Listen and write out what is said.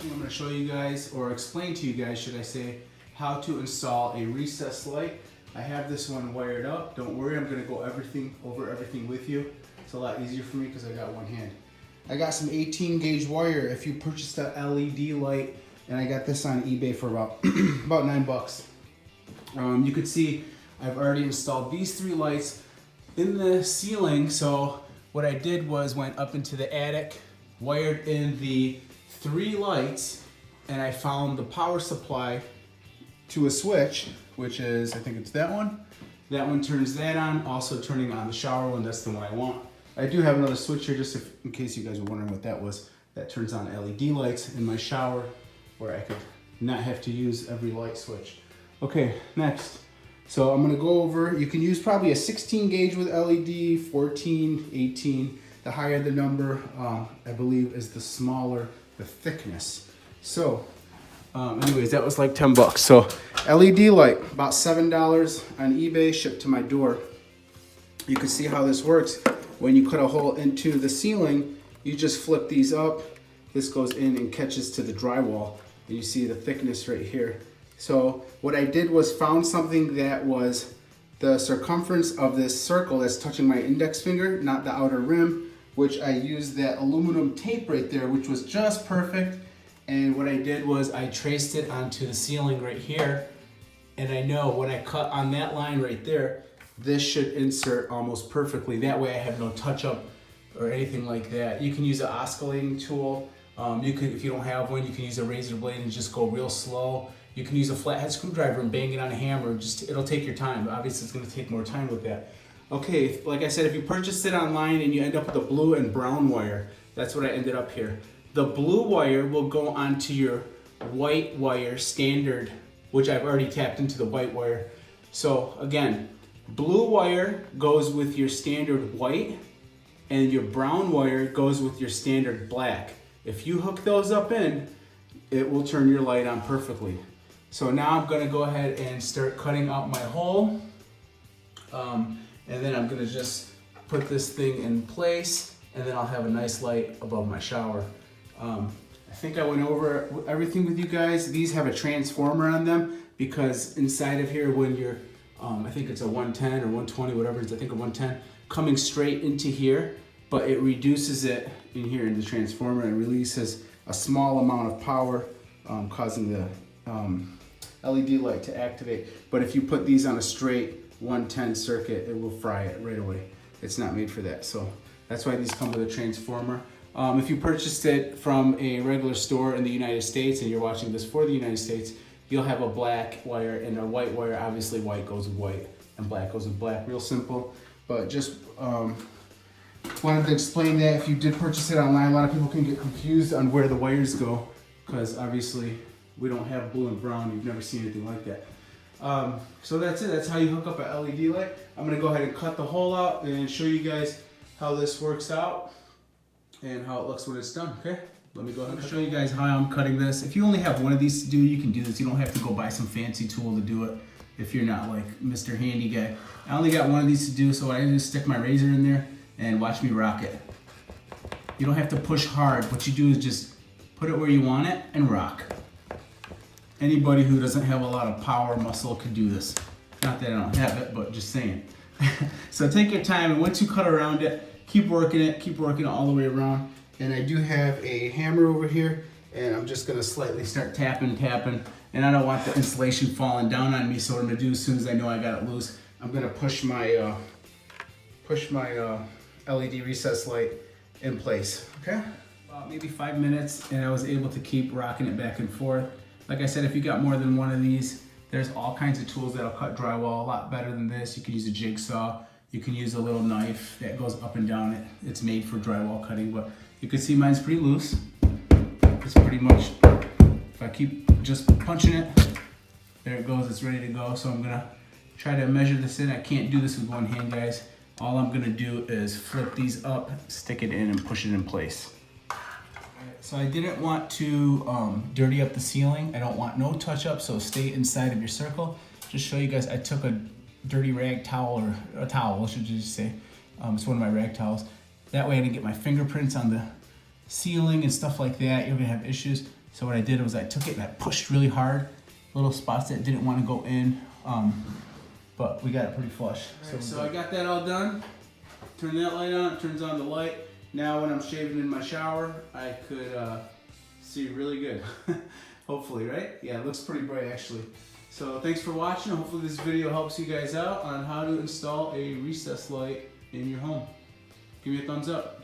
I'm going to show you guys, or explain to you guys, should I say, how to install a recessed light. I have this one wired up. Don't worry, I'm going to go over everything with you. It's a lot easier for me because I got one hand. I got some 18 gauge wire. If you purchased a LED light, and I got this on eBay for about about $9. You could see I've already installed these 3 lights in the ceiling. So what I did was went up into the attic, wired in the 3 lights, and I found the power supply to a switch, which is, I think it's that one. That one turns that on, also turning on the shower one. That's the one I want. I do have another switch here, just in case you guys were wondering what that was. That turns on LED lights in my shower, where I could not have to use every light switch. Okay, next. So I'm gonna go over, you can use probably a 16 gauge with LED, 14, 18. The higher the number, I believe, is the smaller the thickness. So, anyways, that was like $10. So LED light, about $7 on eBay, shipped to my door. You can see how this works. When you cut a hole into the ceiling, you just flip these up. This goes in and catches to the drywall. And you see the thickness right here. So what I did was found something that was the circumference of this circle that's touching my index finger, not the outer rim, which I used that aluminum tape right there, which was just perfect. And what I did was I traced it onto the ceiling right here. And I know when I cut on that line right there, this should insert almost perfectly. That way I have no touch up or anything like that. You can use an oscillating tool. You could, if you don't have one, you can use a razor blade and just go real slow. You can use a flathead screwdriver and bang it on a hammer. Just, it'll take your time. Obviously, it's going to take more time with that. Okay, like I said, if you purchased it online and you end up with a blue and brown wire, that's what I ended up here. The blue wire will go onto your white wire standard, which I've already tapped into the white wire. So again, blue wire goes with your standard white, and your brown wire goes with your standard black. If you hook those up in, it will turn your light on perfectly. So now I'm gonna go ahead and start cutting out my hole. And then I'm gonna just put this thing in place, and then I'll have a nice light above my shower. I think I went over everything with you guys. These have a transformer on them because inside of here, when you're, I think it's a 110 or 120, whatever it is, I think a 110, coming straight into here, but it reduces it in here in the transformer and releases a small amount of power, causing the LED light to activate. But if you put these on a straight 110 circuit, it will fry it right away. It's not made for that. So that's why these come with a transformer. If you purchased it from a regular store in the United States and you're watching this for the United States, you'll have a black wire and a white wire. Obviously white goes with white and black goes with black. Real simple, but just wanted to explain that if you did purchase it online, a lot of people can get confused on where the wires go because obviously we don't have blue and brown. You've never seen anything like that. So that's it. That's how you hook up an LED light. I'm gonna go ahead and cut the hole out and show you guys how this works out and how it looks when it's done, okay? Let me go ahead and show you guys how I'm cutting this. If you only have one of these to do, you can do this. You don't have to go buy some fancy tool to do it if you're not like Mr. Handy Guy. I only got one of these to do, so I just stick my razor in there and watch me rock it. You don't have to push hard. What you do is just put it where you want it and rock. Anybody who doesn't have a lot of power muscle can do this. Not that I don't have it, but just saying. So take your time, and once you cut around it, keep working it all the way around. And I do have a hammer over here, and I'm just gonna slightly start tapping. And I don't want the insulation falling down on me, so what I'm gonna do as soon as I know I got it loose, I'm gonna push my LED recess light in place, okay? About maybe 5 minutes, and I was able to keep rocking it back and forth. Like I said, if you got more than one of these, there's all kinds of tools that'll cut drywall a lot better than this. You can use a jigsaw. You can use a little knife that goes up and down. It's made for drywall cutting, but you can see mine's pretty loose. It's pretty much, if I keep just punching it, there it goes, it's ready to go. So I'm gonna try to measure this in. I can't do this with one hand, guys. All I'm gonna do is flip these up, stick it in, and push it in place. So I didn't want to dirty up the ceiling. I don't want no touch up, so stay inside of your circle. Just show you guys, I took a dirty rag towel, or a towel, I should just say. It's one of my rag towels. That way I didn't get my fingerprints on the ceiling and stuff like that. You're gonna have issues. So what I did was I took it and I pushed really hard, little spots that didn't want to go in, but we got it pretty flush. Right, so I got that all done. Turn that light on, it turns on the light. Now when I'm shaving in my shower, I could see really good. Hopefully, right? Yeah, it looks pretty bright actually. So thanks for watching. Hopefully this video helps you guys out on how to install a recessed light in your home. Give me a thumbs up.